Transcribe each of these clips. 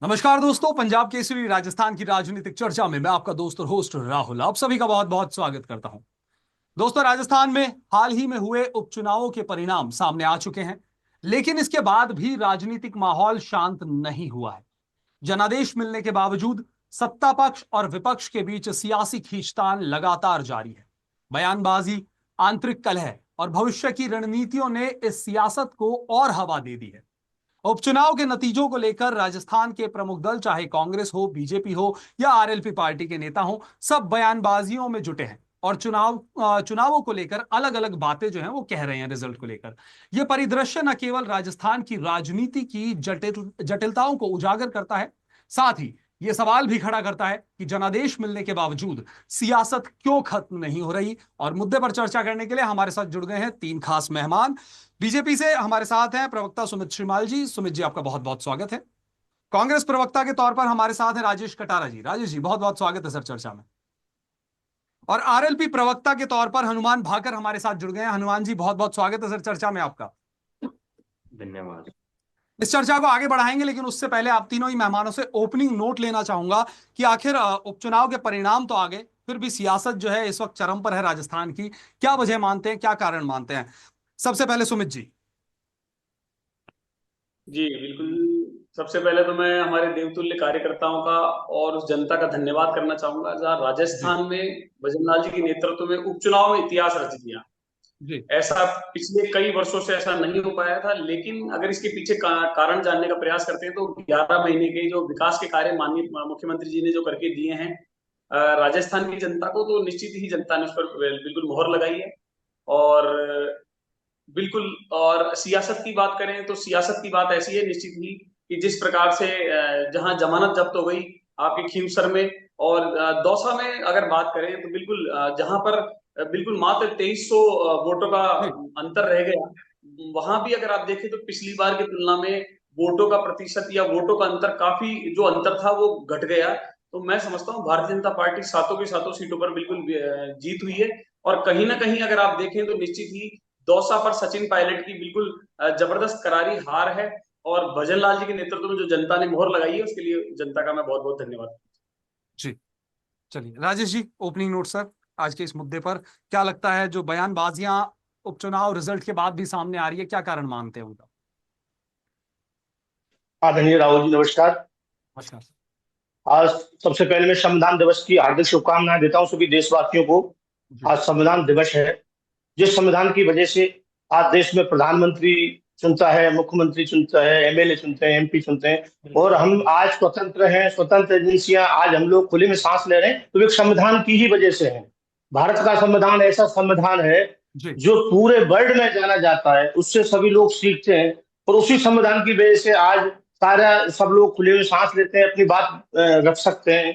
नमस्कार दोस्तों, पंजाब केसरी राजस्थान की राजनीतिक चर्चा में मैं आपका दोस्त और होस्ट राहुल आप सभी का बहुत बहुत स्वागत करता हूं। दोस्तों, राजस्थान में हाल ही में हुए उपचुनावों के परिणाम सामने आ चुके हैं, लेकिन इसके बाद भी राजनीतिक माहौल शांत नहीं हुआ है। जनादेश मिलने के बावजूद सत्ता पक्ष और विपक्ष के बीच सियासी खींचतान लगातार जारी है। बयानबाजी, आंतरिक कलह और भविष्य की रणनीतियों ने इस सियासत को और हवा दे दी है। उपचुनाव के नतीजों को लेकर राजस्थान के प्रमुख दल, चाहे कांग्रेस हो, बीजेपी हो या आरएलपी पार्टी के नेता हो, सब बयानबाजियों में जुटे हैं और चुनावों को लेकर अलग अलग बातें जो हैं वो कह रहे हैं। रिजल्ट को लेकर यह परिदृश्य न केवल राजस्थान की राजनीति की जटिलताओं को उजागर करता है, साथ ही यह सवाल भी खड़ा करता है कि जनादेश मिलने के बावजूद सियासत क्यों खत्म नहीं हो रही। और मुद्दे पर चर्चा करने के लिए हमारे साथ जुड़ गए हैं तीन खास मेहमान। बीजेपी से हमारे साथ हैं प्रवक्ता सुमित श्रीमाल जी। सुमित जी, आपका बहुत बहुत स्वागत है। कांग्रेस प्रवक्ता के तौर पर हमारे साथ हैं राजेश कटारा जी। राजेश जी, बहुत बहुत स्वागत है सर चर्चा में। और आरएलपी प्रवक्ता के तौर पर हनुमान भाकर हमारे साथ जुड़ गए हैं। हनुमान जी, बहुत बहुत स्वागत है सर चर्चा में आपका। धन्यवाद। इस चर्चा को आगे बढ़ाएंगे, लेकिन उससे पहले आप तीनों ही मेहमानों से ओपनिंग नोट लेना चाहूंगा कि आखिर उपचुनाव के परिणाम तो आ गए, फिर भी सियासत जो है इस वक्त चरम पर है राजस्थान की। क्या वजह मानते हैं, क्या कारण मानते हैं? सबसे पहले सुमित जी। जी बिल्कुल। सबसे पहले तो मैं हमारे देवतुल्य कार्यकर्ताओं का और उस जनता का धन्यवाद करना चाहूंगा जहाँ जी राजस्थान में भजनलाल जी के नेतृत्व में उपचुनाव में इतिहास रच दिया। जी ऐसा पिछले कई वर्षों से ऐसा नहीं हो पाया था, लेकिन अगर इसके पीछे कारण जानने का प्रयास करते हैं तो 11 महीने के जो विकास के कार्य माननीय मुख्यमंत्री जी ने जो करके दिए हैं राजस्थान की जनता को, तो निश्चित ही जनता ने उस पर बिल्कुल मोहर लगाई है। और बिल्कुल। और सियासत की बात करें तो सियासत की बात ऐसी है निश्चित ही कि जिस प्रकार से जहां जमानत जब्त हो गई आपके खींवसर में, और दौसा में अगर बात करें तो बिल्कुल जहां पर बिल्कुल मात्र 2300 वोटों का जी अंतर रह गया, वहां भी अगर आप देखें तो पिछली बार की तुलना में वोटों का प्रतिशत या वोटों का अंतर, काफी जो अंतर था वो घट गया। तो मैं समझता हूँ भारतीय जनता पार्टी सातों की सातों सीटों पर बिल्कुल जीत हुई है। और कहीं ना कहीं अगर आप देखें तो निश्चित ही दौसा पर सचिन पायलट की बिल्कुल जबरदस्त करारी हार है। और भजनलाल जी के नेतृत्व में जो जनता ने मोहर लगाई है उसके लिए जनता का मैं बहुत बहुत धन्यवाद। जी। चलिए Rajesh ji, opening note sir आज के इस मुद्दे पर। क्या लगता है जो बयानबाजियां उपचुनाव रिजल्ट के बाद भी सामने आ रही है, क्या कारण मानते हैं उनका? आदरणीय राहुल जी, नमस्कार। नमस्कार सर। आज सबसे पहले मैं संविधान दिवस की हार्दिक शुभकामनाएं देता हूं सभी देशवासियों को। जी आज संविधान दिवस है, जिस संविधान की वजह से आज देश में प्रधानमंत्री चुनता है, मुख्यमंत्री चुनता है, एमएलए चुनते हैं, एमपी चुनते हैं, और हम आज स्वतंत्र हैं। स्वतंत्र एजेंसियां आज हम लोग खुले में सांस ले रहे हैं, तो एक संविधान की ही वजह से है। भारत का संविधान ऐसा संविधान है जी जो पूरे वर्ल्ड में जाना जाता है, उससे सभी लोग सीखते हैं, और उसी संविधान की वजह से आज सारा सब लोग खुले में सांस लेते हैं, अपनी बात रख सकते हैं।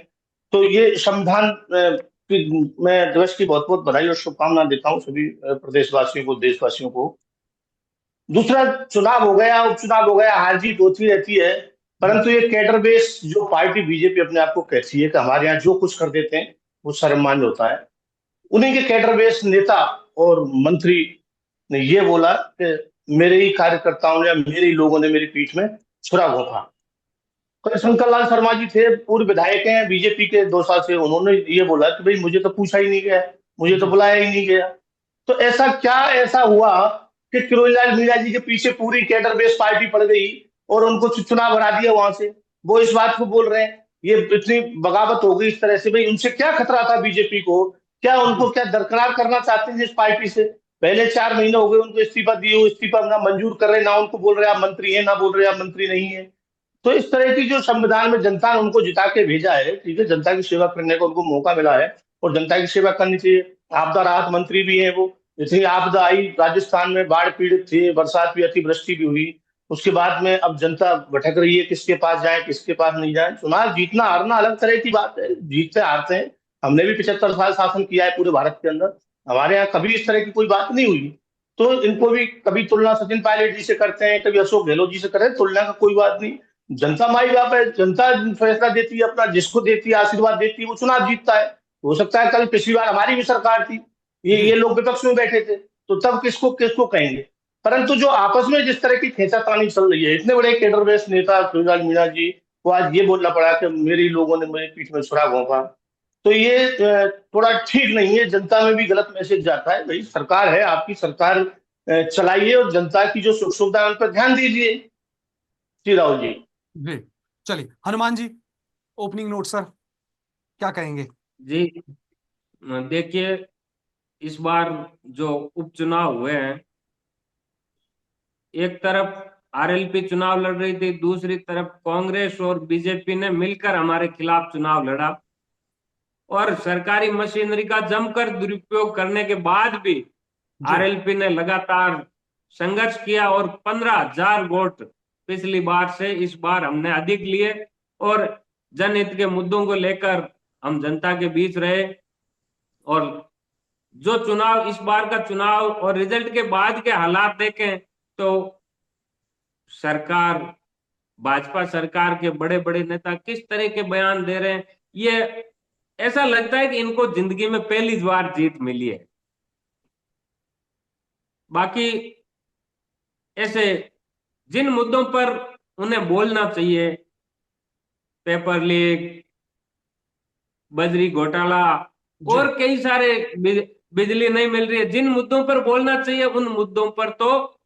तो ये संविधान मैं दिवस की बहुत बहुत बधाई और शुभकामना देता हूँ सभी प्रदेशवासियों को, देशवासियों को। दूसरा, चुनाव हो गया, उपचुनाव हो गया, हार जीत होती रहती है, जी परंतु ये कैडर बेस जो पार्टी बीजेपी अपने आप को कहती है कि हमारे यहाँ जो कुछ कर देते हैं वो सर्वमान्य होता है, उन्हीं के कैडर बेस नेता और मंत्री ने ये बोला कि मेरे ही कार्यकर्ताओं ने या मेरे ही लोगों ने मेरी पीठ में छुरा घोंपा। कल शंकर लाल शर्मा जी थे, पूर्व विधायक हैं बीजेपी के 2 साल से, उन्होंने ये बोला कि भाई मुझे तो पूछा ही नहीं गया, मुझे तो जी बुलाया ही नहीं गया। तो ऐसा क्या ऐसा हुआ कि किरोड़ीलाल मीणा जी के पीछे पूरी कैडर बेस पार्टी पड़ गई और उनको चुनाव हरा दिया वहां से? वो इस बात को बोल रहे हैं, ये इतनी बगावत हो गई इस तरह से। भाई उनसे क्या खतरा था बीजेपी को? क्या उनको जी क्या दरकरार करना चाहते हैं इस पार्टी से? पहले 4 महीने हो गए उनको इस्तीफा दिए हुए, इस्तीफा ना मंजूर कर रहे, ना उनको बोल रहे आप मंत्री हैं, ना बोल रहे आप मंत्री नहीं है। तो इस तरह की जो संविधान में जनता ने उनको जिता के भेजा है, ठीक है, जनता की सेवा करने का उनको मौका मिला है और जनता की सेवा करनी चाहिए। आपदा राहत मंत्री भी है वो। इतनी आपदा आई राजस्थान में, बाढ़ पीड़ित थे, बरसात भी, अतिवृष्टि भी हुई, उसके बाद में अब जनता भटक रही है, किसके पास जाए किसके पास नहीं जाए। चुनाव जीतना हारना अलग तरह की बात है, जीतते हारते हैं। हमने भी 75 साल शासन किया है पूरे भारत के अंदर, हमारे यहाँ कभी इस तरह की कोई बात नहीं हुई। तो इनको भी कभी तुलना सचिन पायलट जी से करते हैं, कभी अशोक गहलोत जी से करते हैं, तुलना का कोई बात नहीं। जनता माई बाप है, जनता फैसला देती है अपना, जिसको देती है आशीर्वाद देती है वो चुनाव जीतता है। हो सकता है कल पिछली बार हमारी भी सरकार थी, ये जी लोग विपक्ष में बैठे थे, तो तब किसको किसको कहेंगे? परंतु जो आपस में जिस तरह की खींचातानी चल रही है, इतने बड़े कैडर बेस नेता किरोड़ीलाल मीणा जी वो आज ये बोलना पड़ा कि मेरे लोगों ने मेरी पीठ में छुरा घोंपा। तो ये थोड़ा ठीक नहीं है, जनता में भी गलत मैसेज जाता है। भाई सरकार है आपकी, सरकार चलाइए और जनता की जो सुख सुविधा है उन पर ध्यान दीजिए। जी राहुल जी। जी चलिए, Hanuman ji, opening note sir, क्या कहेंगे? जी देखिए, इस बार जो उपचुनाव हुए हैं, एक तरफ आरएलपी चुनाव लड़ रही थी, दूसरी तरफ कांग्रेस और बीजेपी ने मिलकर हमारे खिलाफ चुनाव लड़ा, और सरकारी मशीनरी का जमकर दुरुपयोग करने के बाद भी जी आरएलपी ने लगातार संघर्ष किया और 15,000 वोट पिछली बार से इस बार हमने अधिक लिए, और जनहित के मुद्दों को लेकर हम जनता के बीच रहे। और जो चुनाव, इस बार का चुनाव और रिजल्ट के बाद के हालात देखें तो सरकार, भाजपा सरकार के बड़े बड़े नेता किस तरह के बयान दे रहे हैं, ये ऐसा लगता है कि इनको जिंदगी में पहली बार जीत मिली है। बाकी ऐसे जिन मुद्दों पर उन्हें बोलना चाहिए, पेपर लीक, बजरी घोटाला जी और कई सारे, बिजली नहीं मिल रही है, जिन मुद्दों पर बोलना चाहिए उन मुद्दों पर तो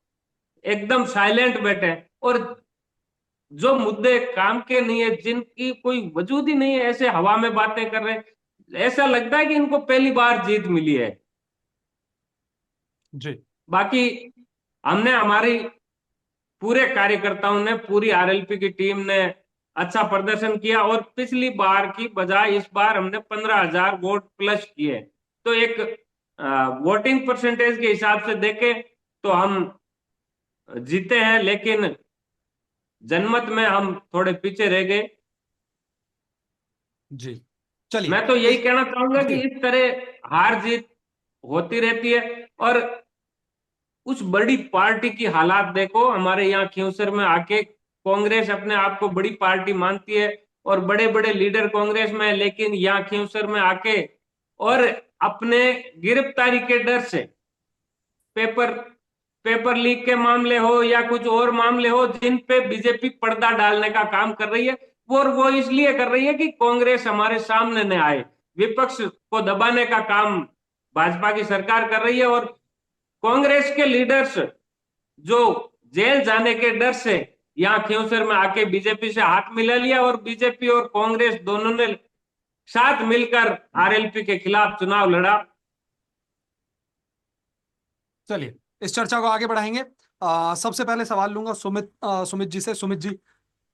एकदम साइलेंट बैठे, और जो मुद्दे काम के नहीं है, जिनकी कोई वजूद ही नहीं है, ऐसे हवा में बातें कर रहे हैं। ऐसा लगता है कि इनको पहली बार जीत मिली है। जी बाकी हमने, हमारी पूरे कार्यकर्ताओं ने, पूरी आरएलपी की टीम ने अच्छा प्रदर्शन किया, और पिछली बार की बजाय इस बार हमने 15,000 वोट प्लस किए। तो एक वोटिंग परसेंटेज के हिसाब से देखें तो हम जीते हैं, लेकिन जनमत में हम थोड़े पीछे रह गए। जी चलिए, मैं तो यही कहना चाहूंगा कि जी इस तरह हार जीत होती रहती है। और उस बड़ी पार्टी की हालात देखो, हमारे यहाँ खिंवसर में आके कांग्रेस अपने आप को बड़ी पार्टी मानती है और बड़े बड़े लीडर कांग्रेस में है, लेकिन यहाँ खिंवसर में आके और अपने गिरफ्तारी के डर से, पेपर पेपर लीक के मामले हो या कुछ और मामले हो जिन पे बीजेपी पर्दा डालने का काम कर रही है, और वो इसलिए कर रही है कि कांग्रेस हमारे सामने न आए, विपक्ष को दबाने का काम भाजपा की सरकार कर रही है। और कांग्रेस के लीडर्स जो जेल जाने के डर से यहाँ खिंवसर में आके बीजेपी से हाथ मिला लिया, और बीजेपी और कांग्रेस दोनों ने साथ मिलकर आरएलपी के खिलाफ चुनाव लड़ा। चलिए, इस चर्चा को आगे बढ़ाएंगे। सबसे पहले सवाल लूंगा सुमित जी से। सुमित जी,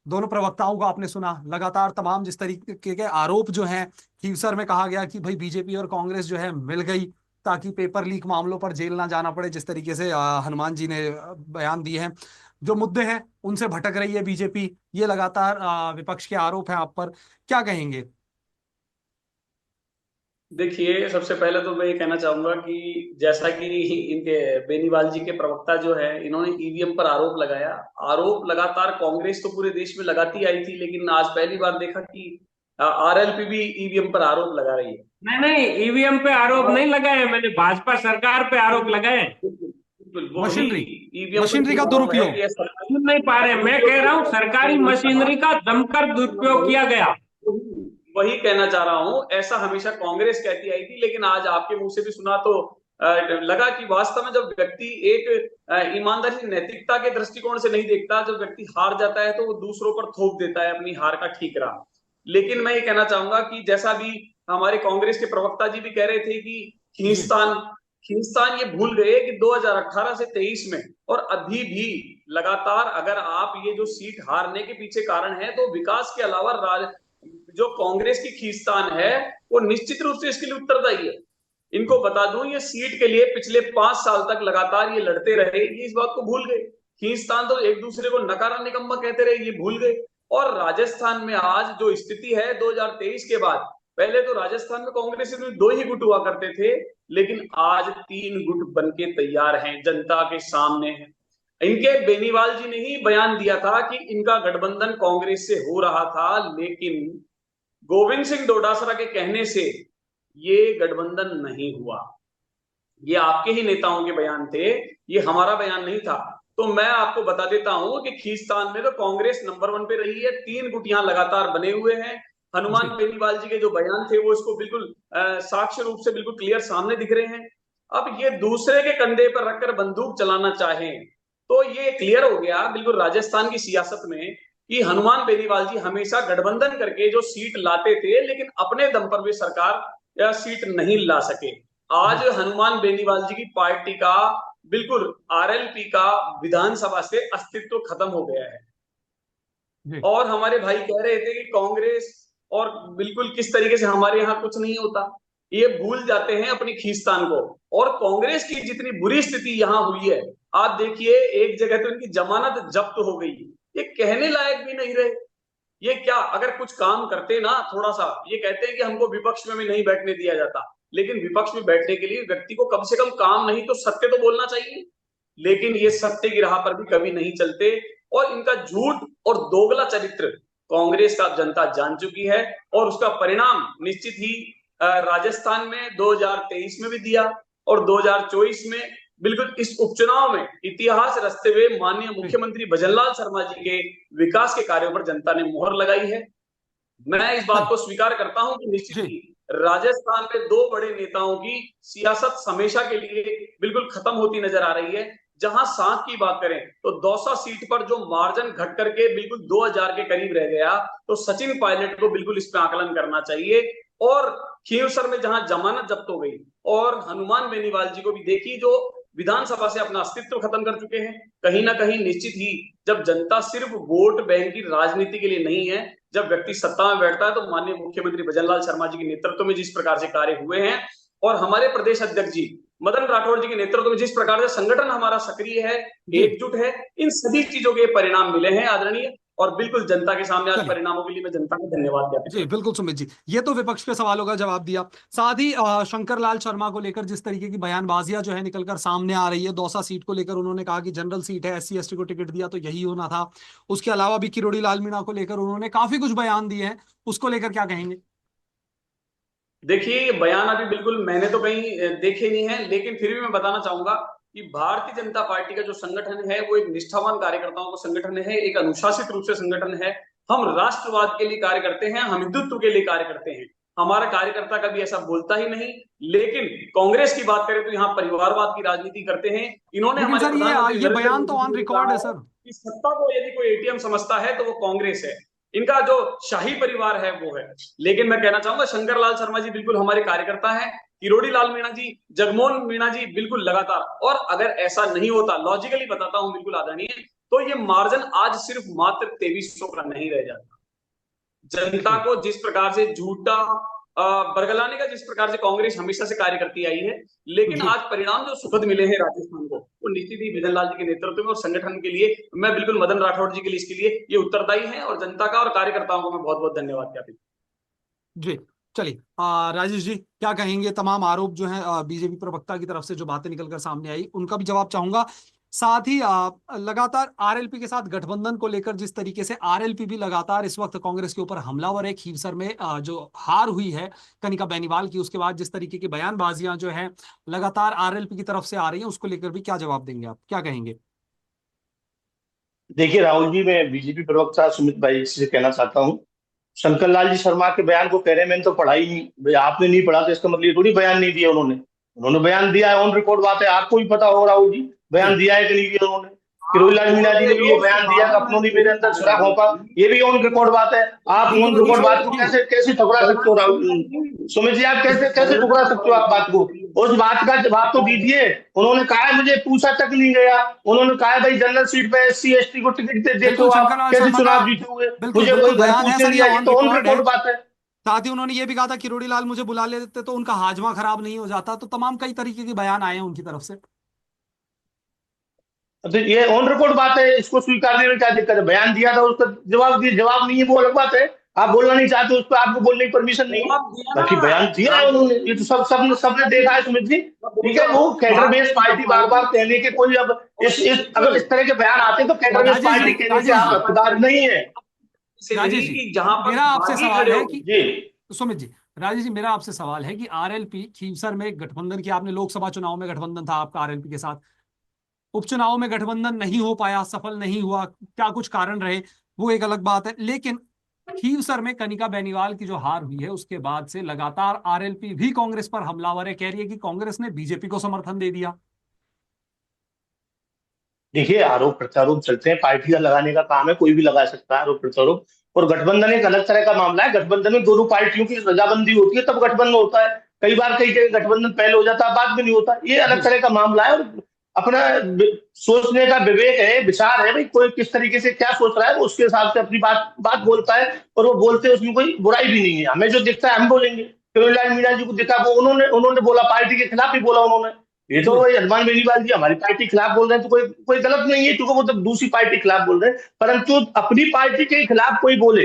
दोनों प्रवक्ताओं को आपने सुना, लगातार तमाम जिस तरीके के आरोप जो हैं, खीवसर में कहा गया कि भाई बीजेपी और कांग्रेस जो है मिल गई ताकि पेपर लीक मामलों पर जेल ना जाना पड़े, जिस तरीके से हनुमान जी ने बयान दिए हैं, जो मुद्दे हैं उनसे भटक रही है बीजेपी, ये लगातार विपक्ष के आरोप हैं आप पर, क्या कहेंगे? देखिए, सबसे पहले तो मैं ये कहना चाहूंगा कि जैसा कि इनके बेनीवाल जी के प्रवक्ता जो है, इन्होंने ईवीएम पर आरोप लगाया। आरोप लगातार कांग्रेस तो पूरे देश में लगाती आई थी, लेकिन आज पहली बार देखा कि आरएलपी भी ईवीएम पर आरोप लगा रही है। नहीं, ईवीएम पे आरोप नहीं लगाए, मैंने भाजपा सरकार पे आरोप लगाए। ईवीएम मशीनरी का दुरुपयोग सुन नहीं पा रहे, मैं कह रहा हूँ सरकारी मशीनरी का जमकर दुरुपयोग किया गया। वही कहना चाह रहा हूं, ऐसा हमेशा कांग्रेस कहती आई थी, लेकिन आज आपके मुंह से भी सुना तो लगा कि वास्तव में जब व्यक्ति एक ईमानदारी नैतिकता के दृष्टिकोण से नहीं देखता, जब व्यक्ति हार जाता है तो वो दूसरों पर थोप देता है अपनी हार का ठीकरा। लेकिन मैं ये कहना चाहूंगा कि जैसा भी हमारे कांग्रेस के प्रवक्ता जी भी कह रहे थे कि खींचतान ये भूल गए कि 2018 से 23 में और अभी भी लगातार, अगर आप ये जो सीट हारने के पीछे कारण है, तो विकास के अलावा जो कांग्रेस की खींचतान है वो निश्चित रूप से इसके लिए उत्तरदायी है। इनको बता दूं, ये सीट के लिए पिछले 5 साल तक लगातार ये लड़ते रहे, ये इस बात को भूल गए। खींचतान तो एक दूसरे को नकारा निकम्मा कहते रहे, ये भूल गए। और राजस्थान में आज जो स्थिति है 2023 के बाद, पहले तो राजस्थान में कांग्रेस में 2 ही गुट हुआ करते थे, लेकिन आज 3 गुट बनके तैयार हैं, जनता के सामने हैं। इनके बेनीवाल जी ने ही बयान दिया था कि इनका गठबंधन कांग्रेस से हो रहा था, लेकिन गोविंद सिंह डोटासरा के कहने से ये गठबंधन नहीं हुआ। ये आपके ही नेताओं के बयान थे, ये हमारा बयान नहीं था। तो मैं आपको बता देता हूं कि खींचतान में तो कांग्रेस नंबर 1 पे रही है, 3 गुटियां लगातार बने हुए हैं। हनुमान जी बेनीवाल जी के जो बयान थे वो इसको बिल्कुल साक्ष्य रूप से बिल्कुल क्लियर सामने दिख रहे हैं। अब ये दूसरे के कंधे पर रखकर बंदूक चलाना चाहें तो ये क्लियर हो गया बिल्कुल राजस्थान की सियासत में कि हनुमान बेनीवाल जी हमेशा गठबंधन करके जो सीट लाते थे, लेकिन अपने दम पर वे सरकार या सीट नहीं ला सके। आज हनुमान बेनीवाल जी की पार्टी का बिल्कुल आरएलपी का विधानसभा से अस्तित्व खत्म हो गया है। जी और हमारे भाई कह रहे थे कि कांग्रेस और बिल्कुल किस तरीके से हमारे यहाँ कुछ नहीं होता, ये भूल जाते हैं अपनी खींचतान को। और कांग्रेस की जितनी बुरी स्थिति यहाँ हुई है, आप देखिए एक जगह तो इनकी जमानत जब्त हो गई, ये कहने लायक भी नहीं रहे। ये क्या, अगर कुछ काम करते ना थोड़ा सा, ये कहते हैं कि हमको विपक्ष में भी नहीं बैठने दिया जाता, लेकिन विपक्ष में बैठने के लिए व्यक्ति को कम से कम काम नहीं तो सत्य तो बोलना चाहिए। लेकिन ये सत्य की राह पर भी कभी नहीं चलते और इनका झूठ और दोगला चरित्र कांग्रेस का जनता जान चुकी है। और उसका परिणाम निश्चित ही राजस्थान में 2023 में भी दिया और 2024 में बिल्कुल इस उपचुनाव में इतिहास रचते हुए माननीय मुख्यमंत्री भजनलाल शर्मा जी के विकास के कार्यों पर जनता ने मोहर लगाई है। मैं इस बात को स्वीकार करता हूं कि निश्चित ही राजस्थान में 2 बड़े नेताओं की सियासत हमेशा के लिए बिल्कुल खत्म होती नजर आ रही है। जहां 7 की बात करें तो दौसा सीट पर जो मार्जिन घट करके बिल्कुल 2000 के करीब रह गया, तो सचिन पायलट को बिल्कुल इस पर आकलन करना चाहिए। और खींवसर में जहां जमानत जब्त हो गई और हनुमान बेनीवाल जी को भी देखी जो विधानसभा से अपना अस्तित्व खत्म कर चुके हैं। कहीं ना कहीं निश्चित ही जब जनता सिर्फ वोट बैंक की राजनीति के लिए नहीं है, जब व्यक्ति सत्ता में बैठता है तो माननीय मुख्यमंत्री भजनलाल शर्मा जी के नेतृत्व में जिस प्रकार से कार्य हुए हैं और हमारे प्रदेश अध्यक्ष जी मदन राठौड़ जी के नेतृत्व में जिस प्रकार से संगठन हमारा सक्रिय है, एकजुट है, इन सभी चीजों के परिणाम मिले हैं आदरणीय। और बिल्कुल जनता के सामने आज चलिए परिणामों के लिए मैं जनता को धन्यवाद ज्ञापित जी बिल्कुल सुमित जी, ये तो विपक्ष के सवालों का जवाब दिया। साथ ही शंकर लाल शर्मा को लेकर जिस तरीके की बयानबाजियां जो है निकलकर सामने आ रही है, दौसा सीट को लेकर उन्होंने कहा कि जनरल सीट है, एससी एसटी को टिकट दिया तो यही होना था। उसके अलावा भी किरोड़ी लाल मीणा को लेकर उन्होंने काफी कुछ बयान दिए हैं, उसको लेकर क्या कहेंगे? देखिए ये बयान अभी बिल्कुल मैंने तो कहीं देखे नहीं है, लेकिन फिर भी मैं बताना चाहूंगा कि भारतीय जनता पार्टी का जो संगठन है वो एक निष्ठावान कार्यकर्ताओं का संगठन है, एक अनुशासित रूप से संगठन है। हम राष्ट्रवाद के लिए कार्य करते हैं, हम हिंदुत्व के लिए कार्य करते हैं। हमारा कार्यकर्ता कभी ऐसा बोलता ही नहीं। लेकिन कांग्रेस की बात करें तो यहाँ परिवारवाद की राजनीति करते हैं। इन्होंने लेकिन हमारे सर प्रधानमंत्री ये नरेंद्र बयान तो मोदी ऑन जी को रिकॉर्ड कहा है है सर। कि सत्ता को यदि कोई एटीएम समझता है तो वो कांग्रेस है, इनका जो शाही परिवार है वो है। लेकिन मैं कहना चाहूंगा शंकर लाल शर्मा जी बिल्कुल हमारे कार्यकर्ता हैं, किरोड़ी लाल मीणा जी, जगमोहन मीणा जी बिल्कुल लगातार। और अगर ऐसा नहीं होता, लॉजिकली बताता हूं बिल्कुल आदरणीय, तो ये मार्जिन आज सिर्फ मात्र 2300 का नहीं रह जाता। जनता को जिस प्रकार से झूठा बरगलाने का जिस प्रकार से कांग्रेस हमेशा से कार्य करती आई है, लेकिन जी आज परिणाम जो सुखद मिले हैं राजस्थान को, वो निश्चित ही भजनलाल जी के नेतृत्व में और संगठन के लिए मैं बिल्कुल मदन राठौड़ जी के लिए इसके लिए ये उत्तरदायी है। और जनता का और कार्यकर्ताओं को मैं बहुत बहुत धन्यवाद ज्ञापित। जी चलिए राजेश जी क्या कहेंगे? तमाम आरोप जो है बीजेपी प्रवक्ता की तरफ से जो बातें निकलकर सामने आई उनका भी जवाब चाहूंगा। साथ ही लगातार आरएलपी के साथ गठबंधन को लेकर जिस तरीके से आरएलपी भी लगातार इस वक्त कांग्रेस के ऊपर हमलावर है, खीवसर में जो हार हुई है कनिका बेनीवाल की, उसके बाद जिस तरीके की बयानबाजियां जो है लगातार आरएलपी की तरफ से आ रही हैं, उसको लेकर भी क्या जवाब देंगे आप, क्या कहेंगे? देखिए राहुल जी, मैं बीजेपी प्रवक्ता सुमित भाई से कहना चाहता हूँ, शंकर लाल जी शर्मा के बयान को कह रहे हैं मैंने तो पढ़ा ही नहीं। भाई आपने नहीं पढ़ा तो इसका मतलब ये थोड़ी बयान नहीं दिया उन्होंने। उन्होंने बयान दिया है, ऑन रिकॉर्ड बात है, आपको भी पता हो राहुल जी बयान दिया है कि नहीं दिया उन्होंने। किरोड़ी लाल मीणा जी ने भी ये बयान दिया कि अपनों ने मेरे अंदर सुराख होगा, ये भी ऑन रिकॉर्ड बात है। आप ऑन रिकॉर्ड बात को कैसे कैसे ठुकरा सकते हो राहुल सुमित जी? आप कैसे कैसे ठुकरा सकते हो आप बात को? उस बात का जवाब तो दीजिए। उन्होंने कहा है, मुझे पूछा तक नहीं गया, उन्होंने कहा है भाई जनरल सीट पे एससी एसटी को टिकट देते बिल्कुल हो, शंकर आप लाल कैसे शर्मा का चुनाव जीते हुए, बिल्कुल मुझे बिल्कुल कोई घर बयान है पूछने सर, नहीं ये आया, ऑन तो ऑन रिकॉर्ड है। रिकॉर्ड बात है। साथ ही उन्होंने ये भी कहा था किरोड़ी लाल मुझे बुला लेते तो उनका हाजमा खराब नहीं हो जाता। तो तमाम कई तरीके के बयान आए हैं उनकी तरफ से। तो ये ऑन रिकॉर्ड बात है, इसको स्वीकारने में क्या दिक्कत है? बयान दिया था, उसका जवाब दिया, जवाब नहीं है वो अलग बात है। आप बोलना नहीं चाहते उस पर, आपको बोलने की परमिशन नहीं है, जवाब दिया बाकी बयान दिया है ना। उन्होंने। ये तो सब सबने देखा है सुमित जी, ठीक है। वो कैडर बेस्ड पार्टी बार बार कहने के कोई, अब इस अगर इस तरह के बयान आते तो कैडर बेस्ड राजेश पार्टी जी कहने से आप हकदार नहीं है। राजेश जी कि जहां पर मेरा आपसे बागी सवाल खड़े है हो। कि जी सुमित जी, राजेश जी मेरा आपसे सवाल है कि आरएलपी खीवसर में गठबंधन की, आपने लोकसभा चुनाव में गठबंधन था आपका आरएलपी के साथ, उपचुनाव में गठबंधन नहीं हो पाया, सफल नहीं हुआ, क्या कुछ कारण रहे वो एक अलग बात है। लेकिन खीवसर में कनिका बेनीवाल की जो हार हुई है उसके बाद से लगातार आरएलपी भी कांग्रेस पर हमलावर है, कह रही है कि कांग्रेस ने बीजेपी को समर्थन दे दिया। देखिए, आरोप प्रत्यारोप चलते हैं, पार्टी का लगाने का काम है, कोई भी लगा सकता है आरोप प्रत्यारोप। और गठबंधन एक अलग तरह का मामला है। गठबंधन में दोनों पार्टियों की रजामंदी होती है तब गठबंधन होता है। कई बार कई जगह गठबंधन पहले हो जाता है, बाद में नहीं होता। ये अलग तरह का मामला है। और अपना सोचने का विवेक है, विचार है, भाई कोई किस तरीके से क्या सोच रहा है, वो उसके हिसाब से अपनी बात बात बोलता है। और वो बोलते हैं, उसमें कोई बुराई भी नहीं है। हमें जो दिखता है हम बोलेंगे। करोलाल मीणा जी को दिखा, वो उन्होंने बोला, पार्टी के खिलाफ भी बोला उन्होंने। ये तो हनुमान बेनीवाल जी हमारी पार्टी के खिलाफ बोल रहे हैं, तो कोई कोई गलत नहीं है, क्योंकि वो तो दूसरी पार्टी के खिलाफ बोल रहे हैं। परंतु अपनी पार्टी के खिलाफ कोई बोले,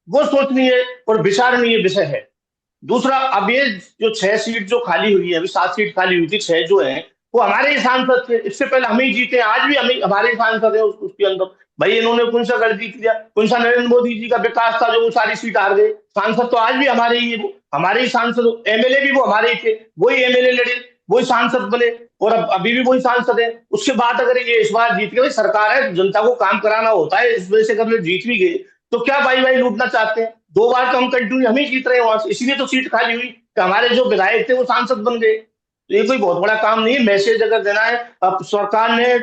वो सोचनीय और विचारणीय विषय है। दूसरा, अब ये जो 6 सीट जो खाली हुई है, अभी 7 सीट खाली हुई थी, 6 जो है वो हमारे ही सांसद थे। इससे पहले हम ही जीते, आज भी हमें हमारे ही सांसद है उसके अंदर। भाई इन्होंने कौन सा गढ़ जीत लिया, कौन सा नरेंद्र मोदी जी का विकास था जो वो सारी सीट हार गए। सांसद तो आज भी हमारे ही है, वो हमारे ही सांसद। एमएलए भी वो हमारे ही थे, वही एमएलए लड़े, वही सांसद बने, और अब अभी भी वही सांसद है। उसके बाद अगर ये इस बार जीत गए, सरकार है, जनता को काम कराना होता है, इस वजह से अगर जीत भी गए तो क्या भाई लूटना चाहते हैं। 2 बार तो हम कंटिन्यू हम ही जीत रहे हैं वहां से, इसीलिए तो सीट खाली हुई कि हमारे जो विधायक थे वो सांसद बन गए। तो ये कोई बहुत बड़ा काम नहीं है। मैसेज अगर देना है, अब सरकार ने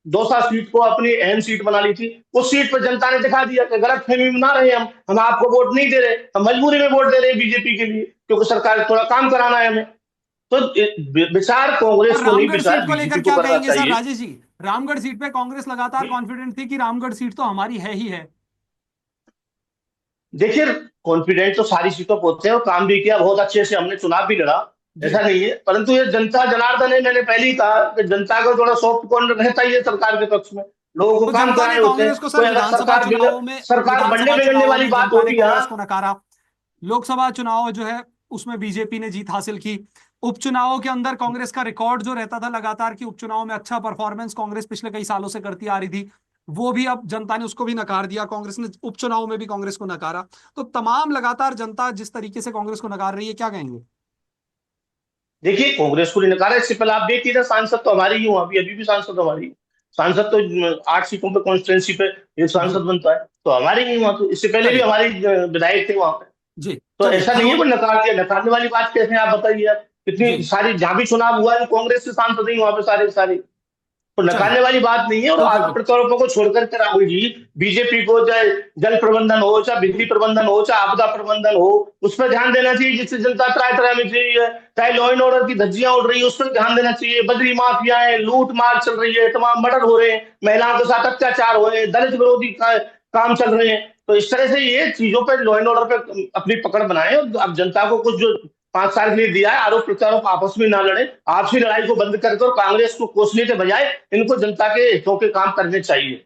दौसा सीट को अपनी अहम सीट बना ली थी, उस सीट पर जनता ने दिखा दिया कि गलत फहमी में ना रहे, हम आपको वोट नहीं दे रहे, हम मजबूरी में वोट दे रहे हैं बीजेपी के लिए, क्योंकि सरकार थोड़ा काम कराना है हमें। तो विचार कांग्रेस को नहीं, रामगढ़ विचार सीट को लेकर बीजेपी को क्या करना कहेंगे सर चाहिए। राजेश जी? रामगढ़ सीट पे कांग्रेस लगातार कॉन्फिडेंट थी कि रामगढ़ सीट तो हमारी है ही है। देखिए, कॉन्फिडेंट तो सारी सीटों पर होते हैं, और काम भी किया बहुत अच्छे से, हमने चुनाव भी लड़ा, जी। ऐसा नहीं है। परंतु ये जनता जनार्दन है, मैंने पहले ही कहा कि जनता का थोड़ा सॉफ्ट कॉर्नर रहता ही है सरकार के पक्ष में। लोगों को तो काम जनता ने कराने होते हैं। कांग्रेस को सर कोई अगर सरकार बढ़ने विधानसभा बिगड़ने चुनावों वाली में बात जनता ने होगी कांग्रेस यहाँ। को नकारा। लोकसभा चुनाव जो है उसमें बीजेपी ने जीत हासिल की। उपचुनावों के अंदर कांग्रेस का रिकॉर्ड जो रहता था लगातार कि उपचुनाव में अच्छा परफॉर्मेंस कांग्रेस पिछले कई सालों से करती आ रही थी, वो भी अब जनता ने उसको भी नकार दिया। कांग्रेस ने उपचुनाव में भी कांग्रेस को नकारा। तो तमाम लगातार जनता जिस तरीके से कांग्रेस को नकार रही है, क्या कहेंगे? देखिए, कांग्रेस को नहीं नकारा, इससे पहले आप देखिए ना, सांसद तो हमारी ही हुआ, अभी भी सांसद हमारी। सांसद तो 8 सीटों पे कॉन्स्टिट्यूंसी पे एक जी। सांसद बनता है, तो हमारे ही हुआ। तो इससे पहले भी चलिए। हमारी विधायक थे वहां पे। जी। तो चलिए ऐसा नहीं है कोई नकार दिया, नकारने वाली बात कैसे है, आप बताइए। आप जी। इतनी सारी जहां भी चुनाव हुआ है, कांग्रेस के सांसद ही वहां पे सारे सारे। तो चलिए। नकारने वाली बात नहीं है। और बिल्कुल आरोप बिल्कुल। प्रत्यारोपों को छोड़कर के राहुल जी, बीजेपी को चाहे जल प्रबंधन हो, चाहे बिजली प्रबंधन हो, चाहे आपदा प्रबंधन हो, उस पर ध्यान देना चाहिए, जिससे जनता त्राह त्राह में चाहिए। चाहे लॉ एंड ऑर्डर की धज्जियां उड़ रही है, उस पर ध्यान देना चाहिए। बदरी माफिया है, लूट मार चल रही है, तमाम मर्डर हो रहे हैं, महिलाओं के साथ अत्याचार हो रहे हैं, दलित विरोधी काम चल रहे हैं। तो इस तरह से ये चीजों पर, लॉ एंड ऑर्डर पे अपनी पकड़ बनाए। और अब जनता को कुछ जो 5 साल के लिए दिया है, आरोप प्रत्यारोप आपस में ना लड़े, आपसी लड़ाई को बंद करके और कांग्रेस को कोसने के बजाय इनको जनता के हितों के काम करने चाहिए।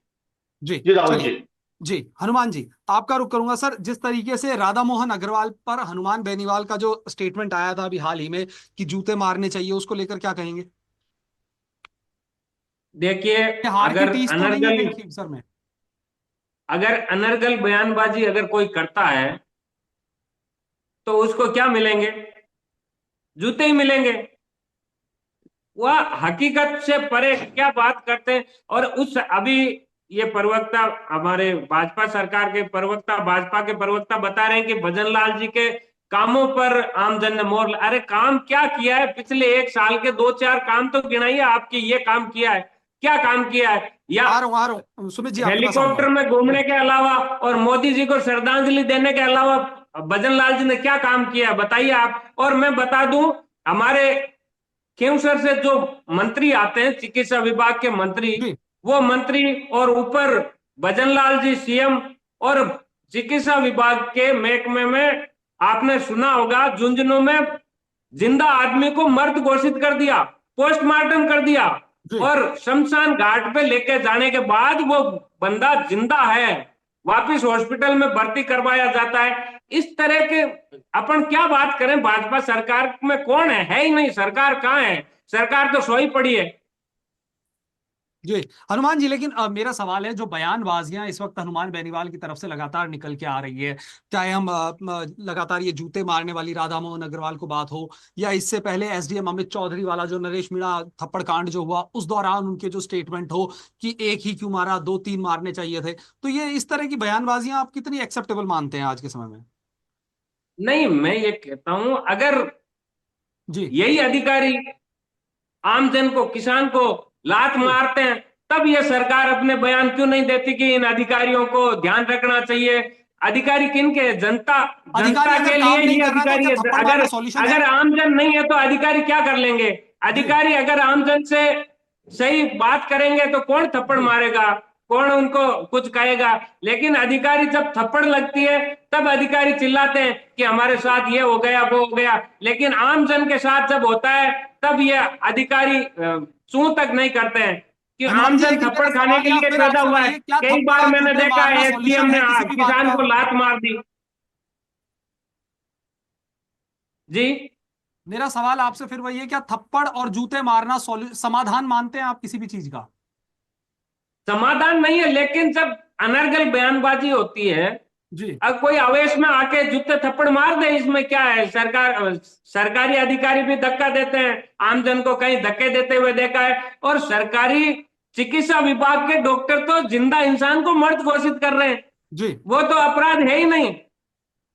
जी। जी राहुल चलिए। जी। जी हनुमान जी, आपका रुख करूंगा सर। जिस तरीके से राधा मोहन अग्रवाल पर हनुमान बेनीवाल का जो स्टेटमेंट आया था अभी हाल ही में कि जूते मारने चाहिए, उसको लेकर क्या कहेंगे? देखिए, ये हार की अगर टीस तो नहीं है अनर्गल कहीं खींवसर में? अगर अनर्गल बयानबाजी अगर कोई करता है तो उसको क्या मिलेंगे? जूते ही मिलेंगे। वह हकीकत से परे क्या बात करते हैं। और उस अभी ये प्रवक्ता, हमारे भाजपा सरकार के प्रवक्ता, भाजपा के प्रवक्ता बता रहे हैं कि भजनलाल जी के कामों पर आमजन ने मोहर। अरे काम क्या किया है? पिछले 1 साल के 2-4 काम तो गिनाइए आपके। ये काम किया है, क्या काम किया है? या आ रहा हूँ सुमित जी, आपके पास आऊंगा। हेलीकॉप्टर में घूमने के अलावा और मोदी जी को श्रद्धांजलि देने के अलावा भजनलाल जी ने क्या काम किया, बताइए आप। और मैं बता दूं, हमारे खींवसर से जो मंत्री आते हैं, चिकित्सा विभाग के मंत्री, जी। वो मंत्री और ऊपर भजनलाल जी सीएम, और चिकित्सा विभाग के महकमे में आपने सुना होगा, झुंझुनू में जिंदा आदमी को मर्द घोषित कर दिया, पोस्टमार्टम कर दिया, जी। और शमशान घाट पे लेके जाने के बाद वो बंदा जिंदा है, वापिस हॉस्पिटल में भर्ती करवाया जाता है। इस तरह के अपन क्या बात करें? भाजपा सरकार में कौन है ही नहीं। सरकार कहाँ है? सरकार तो सोई पड़ी है। जी हनुमान जी, लेकिन मेरा सवाल है, जो बयानबाजियां इस वक्त हनुमान बेनीवाल की तरफ से लगातार निकल के आ रही है, चाहे हम लगातार ये जूते मारने वाली राधा मोहन अग्रवाल को बात हो, या इससे पहले एसडीएम अमित चौधरी वाला जो नरेश मीणा थप्पड़ कांड जो हुआ उस दौरान उनके जो स्टेटमेंट हो कि एक ही क्यों मारा, दो तीन मारने चाहिए थे, तो ये इस तरह की बयानबाजियां आप कितनी एक्सेप्टेबल मानते हैं आज के समय में? नहीं, मैं ये कहता हूं, अगर जी यही अधिकारी आमजन को, किसान को लात जी। मारते हैं, तब ये सरकार अपने बयान क्यों नहीं देती कि इन अधिकारियों को ध्यान रखना चाहिए? अधिकारी किनके हैं? जनता, अधिकारी जनता अगर के काम लिए नहीं ही कर रहा है तो अधिकारी क्या है। थप्पड़ अगर मारना सॉल्यूशन है? अगर आमजन नहीं है तो अधिकारी क्या कर लेंगे? जी अधिकारी अगर आमजन से सही बात करेंगे तो कौन थप्पड़ जी मारेगा, कौन उनको कुछ कहेगा? लेकिन अधिकारी जब थप्पड़ लगती है तब अधिकारी चिल्लाते हैं कि हमारे साथ ये हो गया, वो हो गया। लेकिन आमजन के साथ जब होता है तब ये अधिकारी चूं तक नहीं करते हैं कि हनुमान जी, आमजन लेकिन थप्पड़ मेरा खाने सवाल के यहाँ लिए फिर पैदा आपसे हुआ वही है। है, क्या कई थप्पड़ बार और मैंने जूते देखा मारना है एसडीएम सॉल्यूशन ने है किसी भी बात किसान का? को लात मार दी। जी, मेरा सवाल आपसे फिर वही है, क्या थप्पड़ और जूते मारना समाधान मानते हैं आप किसी भी चीज का? समाधान नहीं है, लेकिन जब अनर्गल बयानबाजी होती है, जी अब कोई आवेश में आके जूते थप्पड़ मार दे, इसमें क्या है? सरकारी अधिकारी भी धक्का देते हैं, आमजन को कहीं धक्के देते हुए देखा है। और सरकारी चिकित्सा विभाग के डॉक्टर तो जिंदा इंसान को मृत घोषित कर रहे हैं। जी वो तो अपराध है ही नहीं।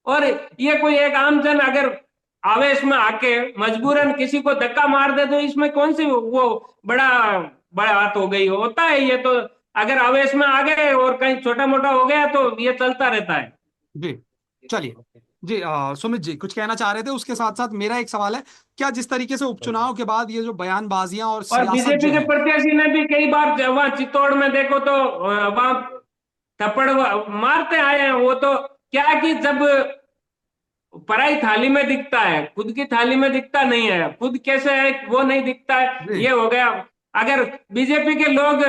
और ये कोई एक आमजन अगर आवेश में आके जी मजबूरन किसी को धक्का मार दे तो इसमें कौन सी वो बड़ा बड़ा बात हो गई? होता है ये तो, अगर आवेश में आ गए और कहीं छोटा मोटा हो गया तो ये चलता रहता है। जी। चलिए। जी सुमित जी कुछ कहना चाह रहे थे, उसके साथ साथ मेरा एक सवाल है, क्या जिस तरीके से उपचुनाव के बाद ये जो बयानबाजियां और और सियासत बीजेपी जो के है। प्रत्याशी ने भी कई बार वहां चित्तौड़ में देखो तो वहां थप्पड़ मारते आए हैं। वो तो क्या कि जब पराई थाली में दिखता है, खुद की थाली में दिखता नहीं है, खुद कैसे है वो नहीं दिखता है, जी ये हो गया। अगर बीजेपी के लोग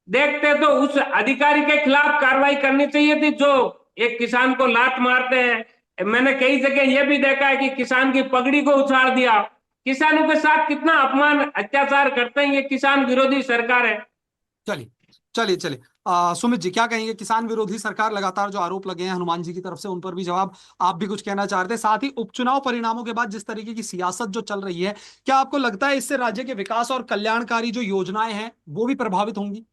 देखते तो उस अधिकारी के खिलाफ कार्रवाई करनी चाहिए थी जो एक किसान को लात मारते हैं। मैंने कई जगह ये भी देखा है कि किसान की पगड़ी को उछाड़ दिया। किसानों के साथ कितना अपमान, अत्याचार करते हैं, ये किसान विरोधी सरकार है। चलिए चलिए चलिए। सुमित जी क्या कहेंगे, किसान विरोधी सरकार लगातार जो आरोप लगे हैं हनुमान जी की तरफ से, उन पर भी जवाब आप भी कुछ कहना चाह रहे थे, साथ ही उपचुनाव परिणामों के बाद जिस तरीके की सियासत जो चल रही है, क्या आपको लगता है इससे राज्य के विकास और कल्याणकारी जो योजनाएं हैं वो भी प्रभावित होंगी?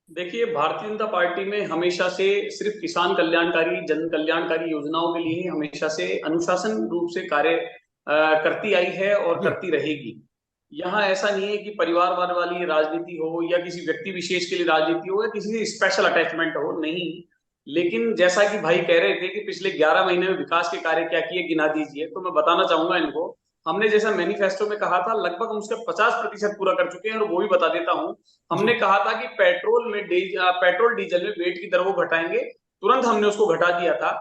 देखिए, भारतीय जनता पार्टी में हमेशा से सिर्फ किसान कल्याणकारी, जन कल्याणकारी योजनाओं के लिए ही हमेशा से अनुशासन रूप से कार्य करती आई है और जी करती रहेगी। यहाँ ऐसा नहीं है कि परिवारवाद वाली राजनीति हो या किसी व्यक्ति विशेष के लिए राजनीति हो या किसी से स्पेशल अटैचमेंट हो, नहीं। लेकिन जैसा कि भाई कह रहे थे कि पिछले 11 महीने में विकास के कार्य क्या किए, गिना दीजिए, तो मैं बताना चाहूंगा इनको। हमने जैसा मैनिफेस्टो में कहा था, लगभग हम उसका 50% पूरा कर चुके हैं। और वो भी बता देता हूं, हमने जी कहा था कि पेट्रोल डीजल में वेट की दर वो घटाएंगे, तुरंत हमने उसको घटा दिया था।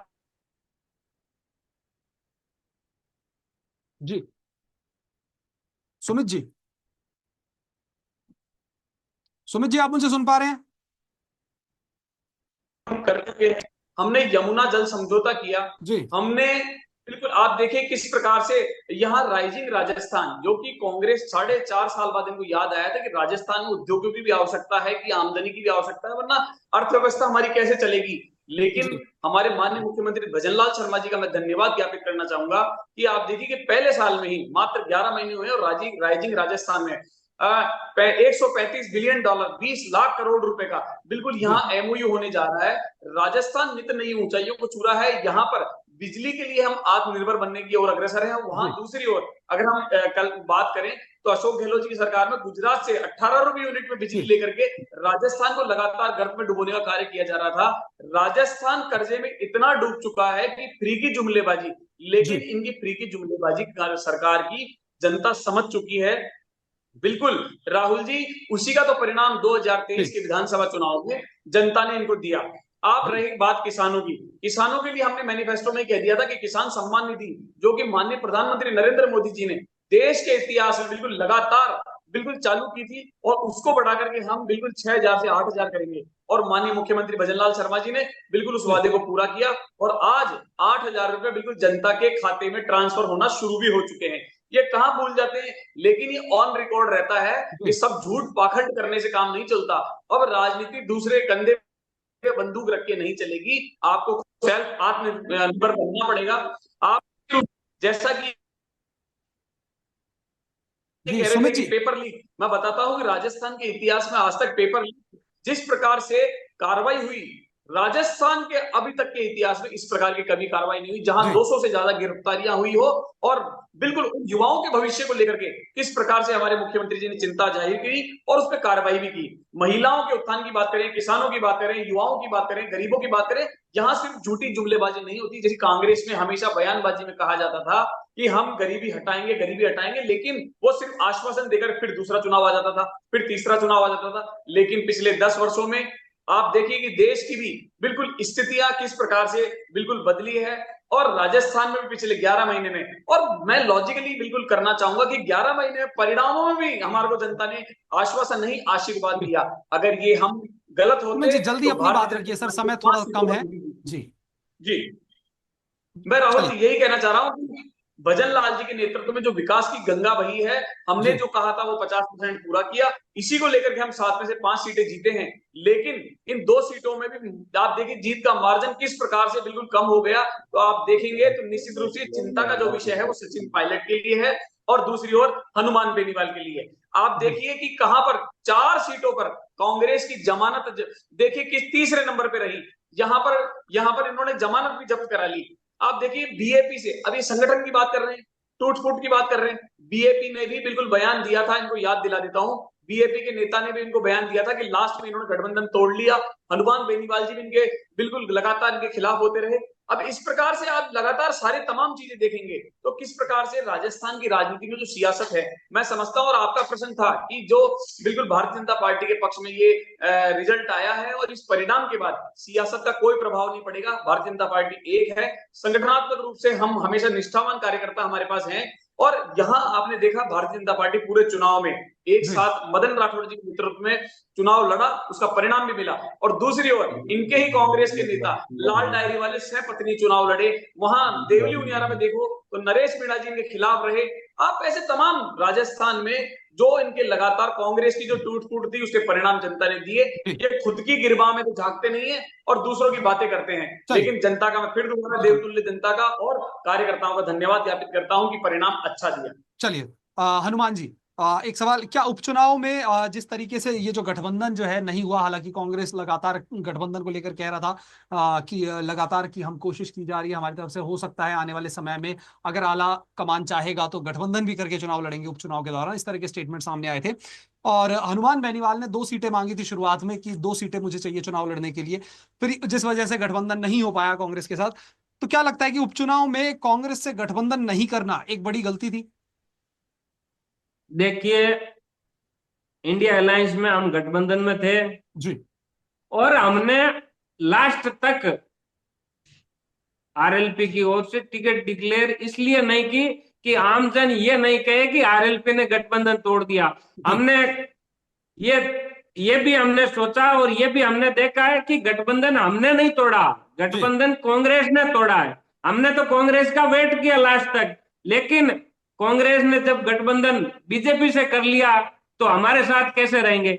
जी। सुमित जी, सुमित जी आप मुझे सुन पा रहे हैं? हम कर चुके हैं। हमने यमुना जल समझौता किया। जी हमने बिल्कुल, आप देखिए किस प्रकार से यहाँ राइजिंग राजस्थान, जो कि कांग्रेस 4.5 साल बाद इनको याद आया था कि राजस्थान में उद्योगों की भी आवश्यकता है, कि आमदनी की भी आवश्यकता है, वरना अर्थव्यवस्था हमारी कैसे चलेगी। लेकिन जी हमारे माननीय मुख्यमंत्री भजनलाल शर्मा जी का मैं धन्यवाद ज्ञापित करना चाहूंगा कि आप देखिए कि पहले साल में ही मात्र 11 महीने हुए और राइजिंग राजस्थान में 135 बिलियन डॉलर, 20 लाख करोड़ रुपए का बिल्कुल जी यहाँ एमओयू होने जा रहा है। राजस्थान नित नई ऊंचाइयों को छू रहा है। यहाँ पर बिजली के लिए हम आत्मनिर्भर बनने की ओर अग्रसर हैं। वहां जी दूसरी ओर अगर हम कल बात करें तो अशोक गहलोत जी की सरकार में गुजरात से 18 रुपए यूनिट में बिजली जी लेकर के राजस्थान को लगातार गर्त में डुबोने का कार्य किया जा रहा था। राजस्थान कर्जे में इतना डूब चुका है कि फ्री की जुमलेबाजी, लेकिन जी इनकी फ्री की जुमलेबाजी सरकार की जनता समझ चुकी है। बिल्कुल राहुल जी, उसी का तो परिणाम 2023 जी के विधानसभा चुनाव में जनता ने इनको दिया। आप जी रही बात किसानों की, किसानों के लिए हमने मैनिफेस्टो में कह दिया था कि किसान सम्मान निधि, जो कि माननीय प्रधानमंत्री नरेंद्र मोदी जी ने देश के इतिहास में बिल्कुल लगातार बिल्कुल चालू की थी, और उसको बढ़ा करके हम बिल्कुल 6,000 से 8,000 करेंगे। और माननीय मुख्यमंत्री भजनलाल शर्मा जी ने बिल्कुल उस जी वादे को पूरा किया, और आज 8,000 रुपए बिल्कुल जनता के खाते में ट्रांसफर होना शुरू भी हो चुके हैं। ये कहाँ भूल जाते हैं। लेकिन ये ऑन रिकॉर्ड रहता है कि सब झूठ पाखंड करने से काम नहीं चलता। अब राजनीति दूसरे कंधे पे बंदूक रख के नहीं चलेगी, आपको सेल्फ आत्मनिर्भर बनना पड़ेगा। आप जैसा कि कह रहे थे कि पेपर लीक, मैं बताता हूं कि राजस्थान के इतिहास में आज तक पेपर लीक जिस प्रकार से कार्रवाई हुई, राजस्थान के अभी तक के इतिहास में इस प्रकार की कभी कार्रवाई नहीं हुई जहां 200 से ज्यादा गिरफ्तारियां हुई हो। और बिल्कुल उन युवाओं के भविष्य को लेकर के किस प्रकार से हमारे मुख्यमंत्री जी ने चिंता जाहिर की और उस पर कार्रवाई भी की। महिलाओं के उत्थान की बात करें, किसानों की बात करें, युवाओं की बात करें, गरीबों की बात करें, यहां सिर्फ झूठी जुमलेबाजी नहीं होती। जैसे कांग्रेस में हमेशा बयानबाजी में कहा जाता था कि हम गरीबी हटाएंगे, लेकिन वो सिर्फ आश्वासन देकर फिर दूसरा चुनाव आ जाता था, फिर तीसरा चुनाव आ जाता था। लेकिन पिछले 10 वर्षों में आप देखिए कि देश की भी बिल्कुल स्थितियां किस प्रकार से बिल्कुल बदली है, और राजस्थान में भी पिछले 11 महीने में, और मैं लॉजिकली बिल्कुल करना चाहूंगा कि 11 महीने परिणामों में भी हमारे को जनता ने आश्वासन नहीं आशीर्वाद दिया। अगर ये हम गलत होते जी जल्दी तो अपनी बात रखिए सर, समय थोड़ा कम है। जी जी मैं राहुल जी यही कहना चाह रहा हूं कि भजन लाल जी के नेतृत्व में जो विकास की गंगा बही है, हमने जो कहा था वो 50% पूरा किया। इसी को लेकर के हम 7 में से 5 सीटें जीते हैं। लेकिन इन 2 सीटों में भी आप देखिए जीत का मार्जिन किस प्रकार से बिल्कुल कम हो गया। तो आप देखेंगे तो निश्चित रूप से चिंता का जो विषय है वो सचिन पायलट के लिए है और दूसरी ओर हनुमान बेनीवाल के लिए। आप देखिए कि कहां पर 4 सीटों पर कांग्रेस की जमानत देखिए किस तीसरे नंबर पे रही। यहां पर इन्होंने जमानत भी जब्त करा ली। आप देखिए बीएपी से, अभी संगठन की बात कर रहे हैं, टूट फूट की बात कर रहे हैं, बीएपी ने भी बिल्कुल बयान दिया था, इनको याद दिला देता हूं, बीएपी के नेता ने भी इनको बयान दिया था कि लास्ट में इन्होंने गठबंधन तोड़ लिया। हनुमान बेनीवाल जी भी इनके बिल्कुल लगातार इनके खिलाफ होते रहे। अब इस प्रकार से आप लगातार सारे तमाम चीजें देखेंगे तो किस प्रकार से राजस्थान की राजनीति में जो सियासत है, मैं समझता हूं, और आपका प्रश्न था कि जो बिल्कुल भारतीय जनता पार्टी के पक्ष में ये रिजल्ट आया है और इस परिणाम के बाद सियासत का कोई प्रभाव नहीं पड़ेगा। भारतीय जनता पार्टी एक है, संगठनात्मक रूप से हम हमेशा निष्ठावान कार्यकर्ता हमारे पास हैं। और यहां आपने देखा भारतीय जनता पार्टी पूरे चुनाव में एक साथ मदन राठौड़ जी के नेतृत्व में चुनाव लड़ा, उसका परिणाम भी मिला। और दूसरी ओर इनके ही कांग्रेस के नेता लाल डायरी वाले सहपत्नी चुनाव लड़े, वहां देवली उनियारा में देखो तो नरेश मीणा जी इनके खिलाफ रहे। आप ऐसे तमाम राजस्थान में जो इनके लगातार कांग्रेस की जो टूट फूट थी उसके परिणाम जनता ने दिए। ये खुद की गिरबां में तो झांकते नहीं है और दूसरों की बातें करते हैं, लेकिन जनता का, मैं फिर दोबारा देवतुल्य जनता का और कार्यकर्ताओं का धन्यवाद ज्ञापित करता हूं कि परिणाम अच्छा दिया। चलिए हनुमान जी, एक सवाल, क्या उपचुनाव में जिस तरीके से ये जो गठबंधन जो है नहीं हुआ, हालांकि कांग्रेस लगातार गठबंधन को लेकर कह रहा था कि लगातार की हम कोशिश की जा रही है हमारी तरफ से, हो सकता है आने वाले समय में अगर आला कमान चाहेगा तो गठबंधन भी करके चुनाव लड़ेंगे उपचुनाव के दौरान, इस तरह के स्टेटमेंट सामने आए थे। और हनुमान बेनीवाल ने 2 सीटें मांगी थी शुरुआत में कि 2 सीटें मुझे चाहिए चुनाव लड़ने के लिए, फिर जिस वजह से गठबंधन नहीं हो पाया कांग्रेस के साथ, तो क्या लगता है कि उपचुनाव में कांग्रेस से गठबंधन नहीं करना एक बड़ी गलती थी? देखिए, इंडिया अलायंस में हम गठबंधन में थे जी, और हमने लास्ट तक आरएलपी की ओर से टिकट डिक्लेयर इसलिए नहीं की कि आमजन ये नहीं कहे कि आरएलपी ने गठबंधन तोड़ दिया। हमने ये भी हमने सोचा और ये भी हमने देखा है कि गठबंधन हमने नहीं तोड़ा, गठबंधन कांग्रेस ने तोड़ा है। हमने तो कांग्रेस का वेट किया लास्ट तक, लेकिन कांग्रेस ने जब गठबंधन बीजेपी से कर लिया तो हमारे साथ कैसे रहेंगे?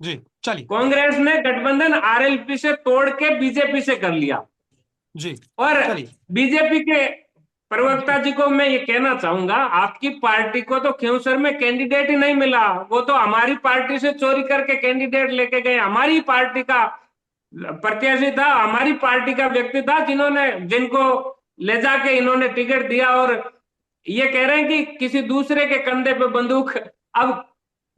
जी चलिए, कांग्रेस ने गठबंधन आरएलपी से तोड़ के बीजेपी से कर लिया। जी और चलिए, बीजेपी के प्रवक्ता जी को मैं ये कहना चाहूंगा, आपकी पार्टी को तो खिंवसर में कैंडिडेट ही नहीं मिला, वो तो हमारी पार्टी से चोरी करके कैंडिडेट लेके गए। हमारी पार्टी का प्रत्याशी था, हमारी पार्टी का व्यक्ति था जिनको ले जाके इन्होंने टिकट दिया, और ये कह रहे हैं कि किसी दूसरे के कंधे पे बंदूक। अब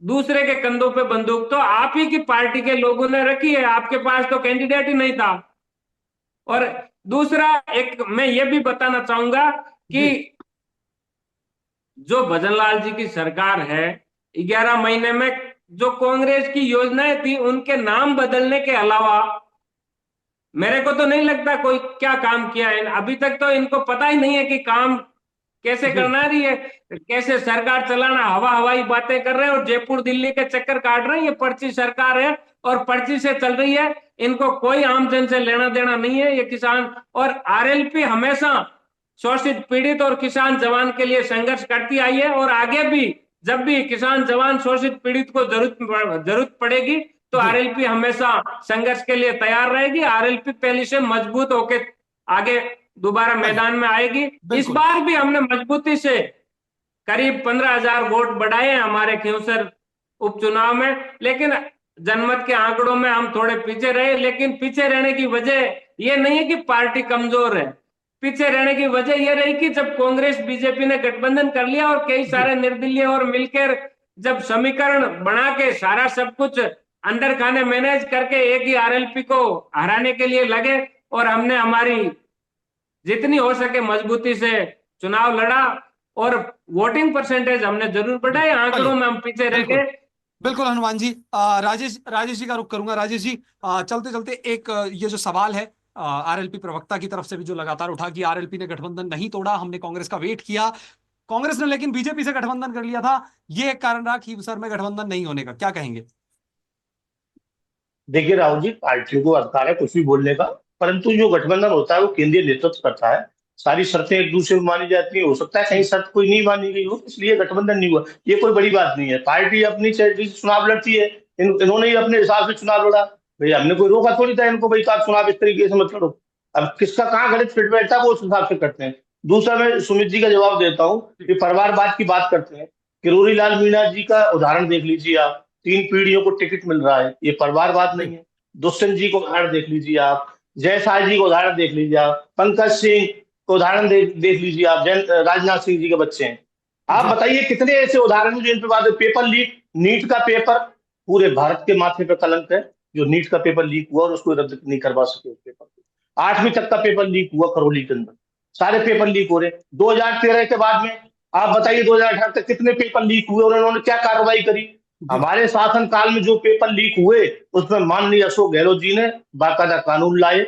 दूसरे के कंधों पे बंदूक तो आप ही की पार्टी के लोगों ने रखी है, आपके पास तो कैंडिडेट ही नहीं था। और दूसरा, एक मैं ये भी बताना चाहूंगा कि जो भजनलाल जी की सरकार है, 11 महीने में जो कांग्रेस की योजनाएं थी उनके नाम बदलने के अलावा मेरे को तो नहीं लगता कोई क्या काम किया है। अभी तक तो इनको पता ही नहीं है कि काम कैसे करना रही है, कैसे सरकार चलाना, हवाई बातें कर रहे हैं और जयपुर दिल्ली के चक्कर काट रहे हैं। ये पर्ची सरकार है और पर्ची से चल रही है, इनको कोई आम जन से लेना देना नहीं है। ये किसान और आरएलपी हमेशा शोषित पीड़ित और किसान जवान के लिए संघर्ष करती आई है, और आगे भी जब भी किसान जवान शोषित पीड़ित को जरूरत पड़ेगी तो जी आरएलपी हमेशा संघर्ष के लिए तैयार रहेगी। आरएलपी पहले से मजबूत होकर आगे दोबारा चलिए, मैदान में आएगी। इस बिल्कुल बार भी हमने मजबूती से करीब 15,000 वोट बढ़ाए हैं हमारे खिंवसर उपचुनाव में, लेकिन जनमत के आंकड़ों में हम थोड़े पीछे रहे। लेकिन पीछे रहने की वजह ये नहीं है कि पार्टी कमजोर है, पीछे रहने की वजह यह रही कि जब कांग्रेस बीजेपी ने गठबंधन कर लिया और कई जी सारे निर्दलीय और मिलकर जब समीकरण बना के सारा सब कुछ अंदर खाने मैनेज करके एक ही आरएलपी को हराने के लिए लगे, और हमने हमारी जितनी हो सके मजबूती से चुनाव लड़ा और वोटिंग परसेंटेज हमने जरूर बढ़ाई। आंकड़ों चलिए, में हम पीछे रह बिल्कुल गए। बिल्कुल हनुमान जी। राजेश जी का रुख करूंगा। राजेश जी, चलते चलते एक ये जो सवाल है आरएलपी प्रवक्ता की तरफ से भी जो लगातार उठा कि आरएलपी ने गठबंधन नहीं तोड़ा, हमने कांग्रेस का वेट किया, कांग्रेस ने लेकिन बीजेपी से गठबंधन कर लिया था, ये एक कारण रहा खींवसर में गठबंधन नहीं होने का, क्या कहेंगे? देखिए राहुल जी, पार्टियों को अधिकार है कुछ भी बोलने का, परंतु जो गठबंधन होता है वो केंद्रीय नेतृत्व करता है। सारी शर्तें एक दूसरे को मानी जाती है, हो सकता है कहीं शर्त कोई नहीं मानी गई हो, इसलिए गठबंधन नहीं हुआ, ये कोई बड़ी बात नहीं है। पार्टी अपनी चैरिटी से चुनाव लड़ती है, इन्होंने ही अपने हिसाब से चुनाव लड़ा, भाई हमने कोई रोका थोड़ी था इनको, भाई तो आप चुनाव इस तरीके से मत लड़ो। अब किसका कहाँ गणित फिट बैठता है वो उस हिसाब से करते हैं। दूसरा, मैं सुमित जी का जवाब देता हूँ कि परिवारवाद की बात करते हैं, किरोड़ी लाल मीणा जी का उदाहरण देख लीजिए आप, 3 पीढ़ियों को टिकट मिल रहा है, ये परिवारवाद नहीं है। दुष्यंत जी को उदाहरण देख लीजिए आप, जयसाल जी को उदाहरण देख लीजिए आप, पंकज सिंह को उदाहरण देख लीजिए आप, राजनाथ सिंह जी के बच्चे हैं। आप जी बताइए कितने ऐसे उदाहरण हैं जो इन पे बात है। पेपर लीक, नीट का पेपर पूरे भारत के माथे पे कलंक है, जो नीट का पेपर लीक हुआ और उसको रद्द नहीं करवा सके उस पेपर को। 8वीं तक का पेपर लीक हुआ करौली के अंदर, सारे पेपर लीक हो रहे। 2013 के बाद में आप बताइए 2018 तक कितने पेपर लीक हुए और उन्होंने क्या कार्रवाई करी। जी हमारे शासन काल में जो पेपर लीक हुए उसमें माननीय अशोक गहलोत जी ने बाकायदा कानून लाए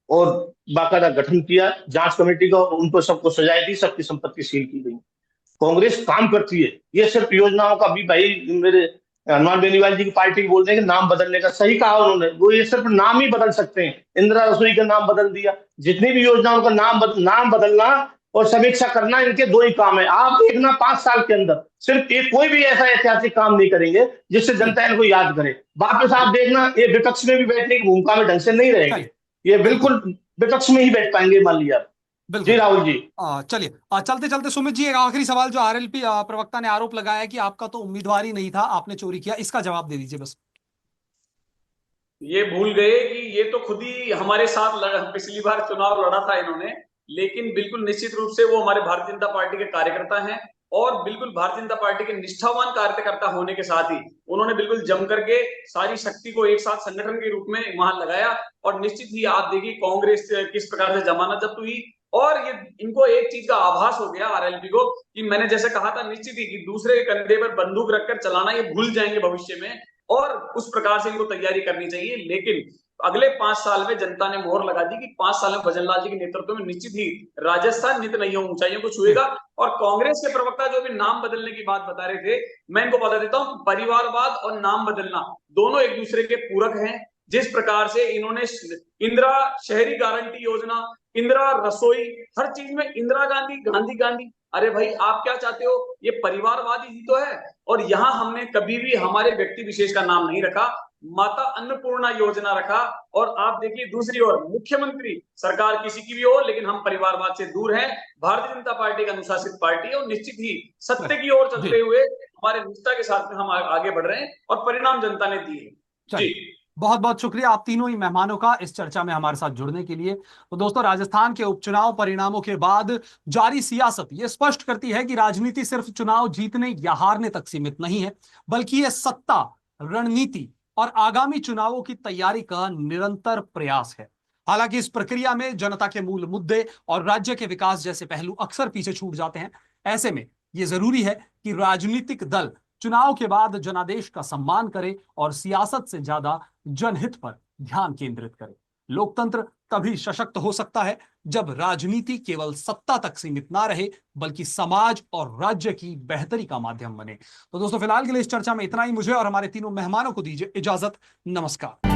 और बाकायदा गठन किया जांच कमेटी का, और उन पर सबको सजाएं दी, सबकी संपत्ति सील की गई। कांग्रेस काम करती है, ये सिर्फ योजनाओं का भी, भाई मेरे हनुमान बेनीवाल जी की पार्टी बोल रहे हैं कि नाम बदलने का, सही कहा उन्होंने, वो ये सिर्फ नाम ही बदल सकते हैं। इंदिरा रसोई का नाम बदल दिया, जितनी भी योजनाओं का नाम बदलना और समीक्षा करना, इनके 2 ही काम है। आप देखना 5 साल के अंदर सिर्फ एक कोई भी ऐसा ऐतिहासिक काम नहीं करेंगे जिससे जनता इनको याद करे। वापस आप देखना ये विपक्ष में भी बैठने की भूमिका में ढंग से नहीं रहेंगे, चलिए, ये बिल्कुल बिल्कुल विपक्ष में ही बैठ पाएंगे, मान लिया। जी बिल्कुल। राहुल जी। चलिए, चलते चलते सुमित जी, एक आखिरी सवाल, जो आरएलपी प्रवक्ता ने आरोप लगाया है कि आपका तो उम्मीदवार ही नहीं था, आपने चोरी किया, इसका जवाब दे दीजिए बस। ये भूल गए कि ये तो खुद ही हमारे साथ पिछली बार चुनाव लड़ा था इन्होंने, लेकिन बिल्कुल निश्चित रूप से वो हमारे भारतीय जनता पार्टी के कार्यकर्ता हैं, और बिल्कुल भारतीय जनता पार्टी के निष्ठावान कार्यकर्ता होने के साथ ही उन्होंने बिल्कुल जम करके सारी शक्ति को एक साथ संगठन के रूप में वहां लगाया। और निश्चित ही आप देखिए कांग्रेस किस प्रकार से जमानत जब्त हुई, और ये इनको एक चीज का आभास हो गया आरएलपी को कि मैंने जैसे कहा था निश्चित ही कि दूसरे कंधे पर बंदूक रखकर चलाना ये भूल जाएंगे भविष्य में, और उस प्रकार से इनको तैयारी करनी चाहिए। लेकिन अगले 5 साल में जनता ने मोहर लगा दी कि 5 साल में भजनलाल जी के नेतृत्व में निश्चित ही राजस्थान नित नई ऊंचाइयों को छुएगा। और कांग्रेस के प्रवक्ता जो भी नाम बदलने की बात बता रहे थे, मैं इनको बता देता हूं, परिवारवाद और नाम बदलना दोनों एक दूसरे के पूरक हैं। जिस प्रकार से इन्होंने इंदिरा शहरी गारंटी योजना, इंदिरा रसोई, हर चीज में इंदिरा गांधी गांधी गांधी, अरे भाई आप क्या चाहते हो, ये परिवारवादी ही तो है। और यहां हमने कभी भी हमारे व्यक्ति विशेष का नाम नहीं रखा, माता अन्नपूर्णा योजना रखा। और आप देखिए दूसरी ओर मुख्यमंत्री सरकार किसी की भी हो, लेकिन हम परिवारवाद से दूर हैं। भारतीय जनता पार्टी का अनुशासित पार्टी है, और निश्चित ही सत्य की ओर चलते हुए हमारे निष्ठा के साथ में हम आगे बढ़ रहे हैं, और परिणाम जनता ने दिए। जी बहुत बहुत शुक्रिया आप तीनों ही मेहमानों का इस चर्चा में हमारे साथ जुड़ने के लिए। तो दोस्तों, राजस्थान के उपचुनाव परिणामों के बाद जारी सियासत ये स्पष्ट करती है कि राजनीति सिर्फ चुनाव जीतने या हारने तक सीमित नहीं है, बल्कि यह सत्ता, रणनीति और आगामी चुनावों की तैयारी का निरंतर प्रयास है। हालांकि इस प्रक्रिया में जनता के मूल मुद्दे और राज्य के विकास जैसे पहलू अक्सर पीछे छूट जाते हैं। ऐसे में यह जरूरी है कि राजनीतिक दल चुनाव के बाद जनादेश का सम्मान करे और सियासत से ज्यादा जनहित पर ध्यान केंद्रित करे। लोकतंत्र तभी सशक्त हो सकता है जब राजनीति केवल सत्ता तक सीमित ना रहे, बल्कि समाज और राज्य की बेहतरी का माध्यम बने। तो दोस्तों, फिलहाल के लिए इस चर्चा में इतना ही। मुझे और हमारे तीनों मेहमानों को दीजिए इजाजत। नमस्कार।